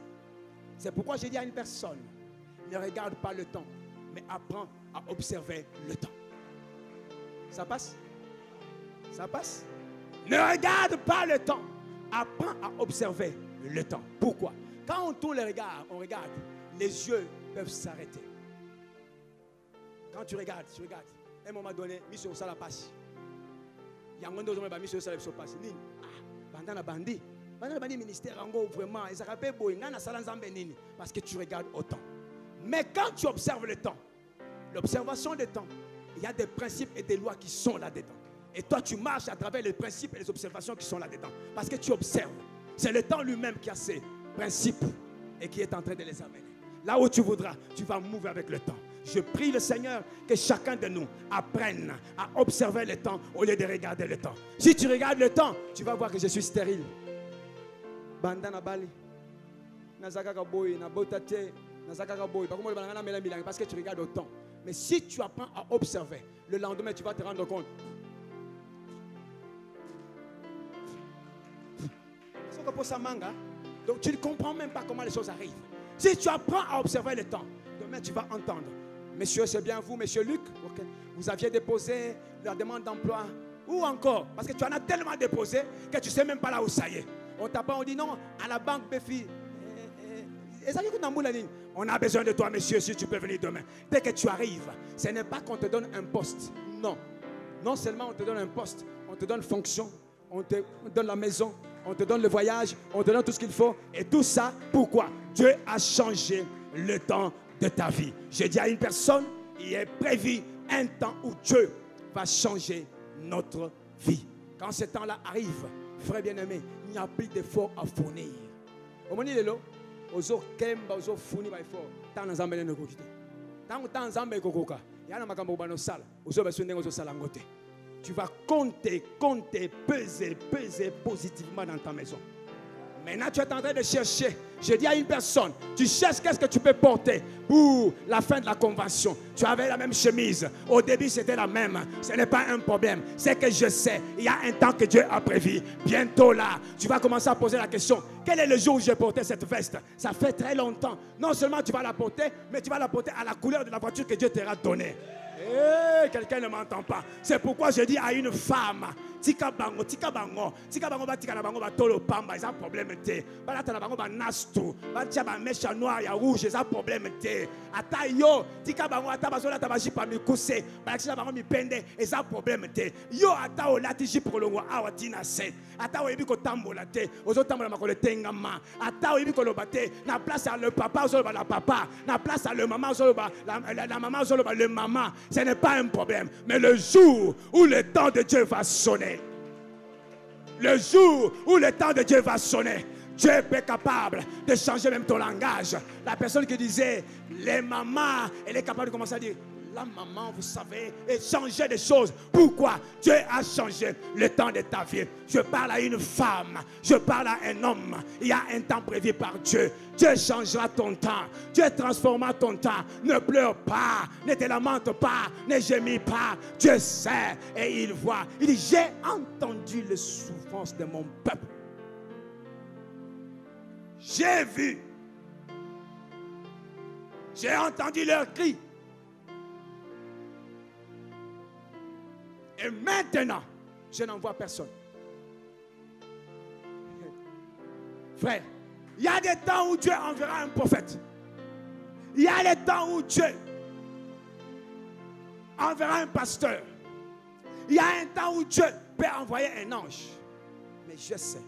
C'est pourquoi j'ai dit à une personne, ne regarde pas le temps, mais apprends à observer le temps. Ça passe? Ça passe? Ne regarde pas le temps, apprends à observer le temps. Pourquoi? Quand on tourne le regard, on regarde, les yeux peuvent s'arrêter. Quand tu regardes, à un moment donné, mis sur ça la passe. Il y a un moment donné, mis sur ça la passe. Pendant la bandit, ministère, vraiment, parce que tu regardes autant. Mais quand tu observes le temps, l'observation du temps, il y a des principes et des lois qui sont là-dedans. Et toi, tu marches à travers les principes et les observations qui sont là-dedans. Parce que tu observes. C'est le temps lui-même qui a ses principes et qui est en train de les amener. Là où tu voudras, tu vas mouver avec le temps. Je prie le Seigneur que chacun de nous apprenne à observer le temps au lieu de regarder le temps. Si tu regardes le temps, tu vas voir que je suis stérile. Bandana bali. Nazaka boy, na botate, nazaka boy. Parce que tu regardes au temps. Mais si tu apprends à observer, le lendemain, tu vas te rendre compte. Donc tu ne comprends même pas comment les choses arrivent. Si tu apprends à observer le temps, demain tu vas entendre. Monsieur, c'est bien vous, monsieur Luc, okay. Vous aviez déposé la demande d'emploi. Ou encore, parce que tu en as tellement déposé que tu ne sais même pas là où ça y est. On t'appelle, on dit non, à la banque BFI. On a besoin de toi, monsieur, si tu peux venir demain. Dès que tu arrives, ce n'est pas qu'on te donne un poste. Non. Non seulement on te donne un poste, on te donne fonction, on te donne la maison, on te donne le voyage, on te donne tout ce qu'il faut. Et tout ça, pourquoi? Dieu a changé le temps de ta vie. J'ai dit à une personne, il est prévu un temps où Dieu va changer notre vie. Quand ce temps-là arrive, frère bien-aimé, il n'y a plus d'efforts à fournir. Au moment où ozo kemba ozo funi ba effort, tant nzambe ne kokite. Tant nzambe kokoka, yana makambo bano sala, ozo beso ndengo ozo sala ngote. Tu vas compter, peser positivement dans ta maison. Maintenant, tu es en train de chercher. Je dis à une personne, tu cherches qu'est-ce que tu peux porter pour la fin de la convention. Tu avais la même chemise. Au début, c'était la même. Ce n'est pas un problème. C'est que je sais, il y a un temps que Dieu a prévu. Bientôt là, tu vas commencer à poser la question. Quel est le jour où j'ai porté cette veste? Ça fait très longtemps. Non seulement tu vas la porter, mais tu vas la porter à la couleur de la voiture que Dieu t'aura donnée. Quelqu'un ne m'entend pas. C'est pourquoi je dis à une femme, tika bango ba tika na bango ba tolo pamba, ils ont problème te. Ba la bango ba nastu, ba tia ba mecha noir ya rouge, ils ont problème te. Ata yo, tika bango ata bazola ta ba jipa mi kuse, ba tia bango mi pende, ils ont problème te. Yo ata o lati jipa kolongo awa tina set. Ata o yebi ko tambola te, ozo tambola makole tengama. Ata o yebi ko lobate, na place à le papa, ozo ba la papa, na place à le maman, ozo ba la maman, ozo ba le maman. Ce n'est pas un problème, mais le jour où le temps de Dieu va sonner, le jour où le temps de Dieu va sonner, Dieu est capable de changer même ton langage. La personne qui disait les mamans, elle est capable de commencer à dire la maman, vous savez, et changer des choses. Pourquoi? Dieu a changé le temps de ta vie. Je parle à une femme, je parle à un homme. Il y a un temps prévu par Dieu. Dieu changera ton temps. Dieu transformera ton temps. Ne pleure pas, ne te lamente pas, ne gémis pas. Dieu sait et il voit. Il dit, j'ai entendu les souffrances de mon peuple. J'ai vu. J'ai entendu leurs cris. Et maintenant, je n'en vois personne. Frère, il y a des temps où Dieu enverra un prophète. Il y a des temps où Dieu enverra un pasteur. Il y a un temps où Dieu peut envoyer un ange. Mais je sais,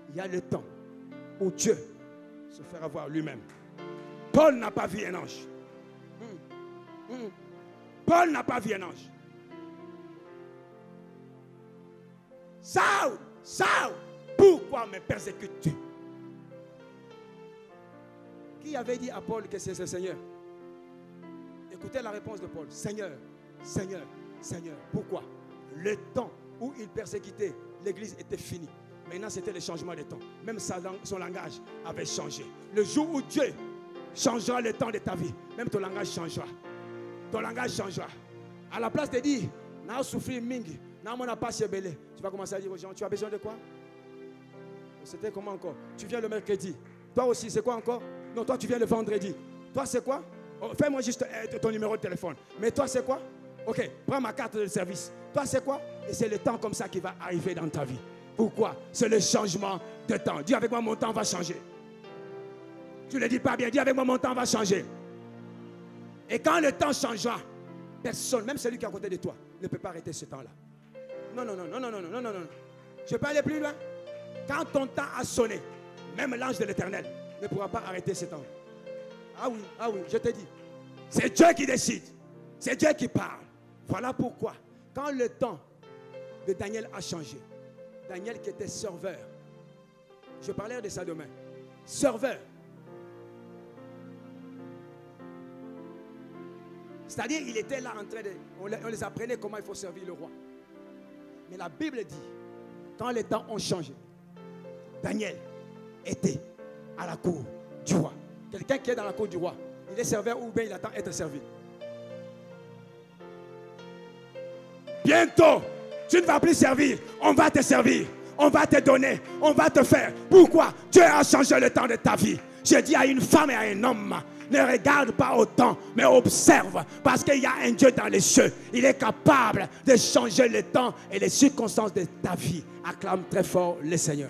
il y a le temps où Dieu se fera voir lui-même. Paul n'a pas vu un ange. Paul n'a pas vu un ange. Saul, Saul, pourquoi me persécutes-tu? Qui avait dit à Paul que c'est le Seigneur? Écoutez la réponse de Paul. Seigneur, Seigneur, Seigneur. Pourquoi? Le temps où il persécutait, l'église était finie. Maintenant, c'était le changement de temps. Même son langage avait changé. Le jour où Dieu changera le temps de ta vie, même ton langage changera. Ton langage changera. À la place de dire, n'a souffert mingi, n'a mon pas belé, tu vas commencer à dire aux gens, tu as besoin de quoi? C'était comment encore? Tu viens le mercredi. Toi aussi, c'est quoi encore? Non, toi, tu viens le vendredi. Toi, c'est quoi? Oh, fais-moi juste ton numéro de téléphone. Mais toi, c'est quoi? Ok, prends ma carte de service. Toi, c'est quoi? Et c'est le temps comme ça qui va arriver dans ta vie. Pourquoi? C'est le changement de temps. Dis avec moi, mon temps va changer. Tu ne le dis pas bien. Dis avec moi, mon temps va changer. Et quand le temps changera, personne, même celui qui est à côté de toi, ne peut pas arrêter ce temps-là. Non, non, non, non, non, non, non, non, non. Je peux aller plus loin. Quand ton temps a sonné, même l'ange de l'Éternel ne pourra pas arrêter ce temps. Ah oui, je te dis. C'est Dieu qui décide. C'est Dieu qui parle. Voilà pourquoi, quand le temps de Daniel a changé, Daniel qui était serveur, je parlerai de ça demain, serveur, c'est-à-dire il était là en train de, on les apprenait comment il faut servir le roi. Mais la Bible dit, quand les temps ont changé, Daniel était à la cour du roi. Quelqu'un qui est dans la cour du roi, il est serveur ou bien il attend être servi. Bientôt, tu ne vas plus servir, on va te servir, on va te donner, on va te faire. Pourquoi? Dieu a changé le temps de ta vie. Je dis à une femme et à un homme, ne regarde pas au temps, mais observe, parce qu'il y a un Dieu dans les cieux. Il est capable de changer le temps et les circonstances de ta vie. Acclame très fort le Seigneur.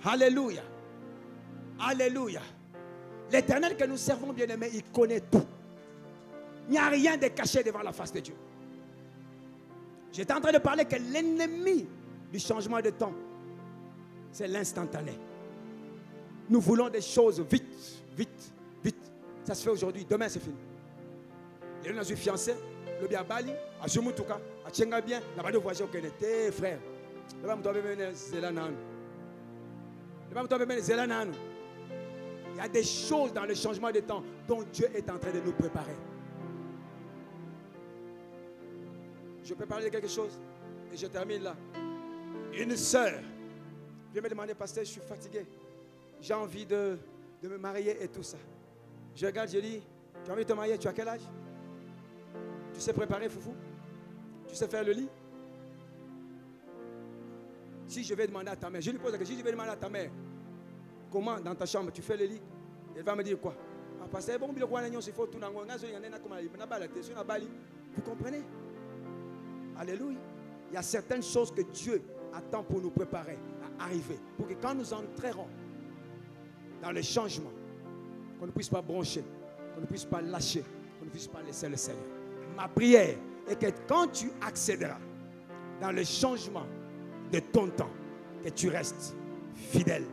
Alléluia. Alléluia. L'Éternel que nous servons, bien-aimé, il connaît tout. Il n'y a rien de caché devant la face de Dieu. J'étais en train de parler que l'ennemi du changement de temps, c'est l'instantané. Nous voulons des choses vite, vite, vite. Ça se fait aujourd'hui, demain c'est fini. Il y a une fiancée, le bien Bali, à Jumutouka, à Tchengabien, là-bas de voisin qui était frère. Là-bas, je dois mener Zélanan. Il y a des choses dans le changement de temps dont Dieu est en train de nous préparer. Je peux parler de quelque chose et je termine là. Une sœur vient me demander, pasteur, je suis fatigué. J'ai envie de me marier et tout ça. Je regarde, je dis, tu as envie de te marier, tu as quel âge? Tu sais préparer, foufou? Tu sais faire le lit? Si je vais demander à ta mère, je lui pose la question, si je vais demander à ta mère, comment dans ta chambre tu fais le lit? Elle va me dire quoi? Parce que bon, vous comprenez? Alléluia. Il y a certaines choses que Dieu attend pour nous préparer à arriver. Pour que quand nous entrerons dans le changement, qu'on ne puisse pas broncher, qu'on ne puisse pas lâcher, qu'on ne puisse pas laisser le Seigneur. Ma prière est que quand tu accéderas dans le changement de ton temps, que tu restes fidèle,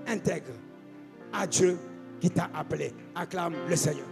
intègre à Dieu qui t'a appelé. Acclame le Seigneur.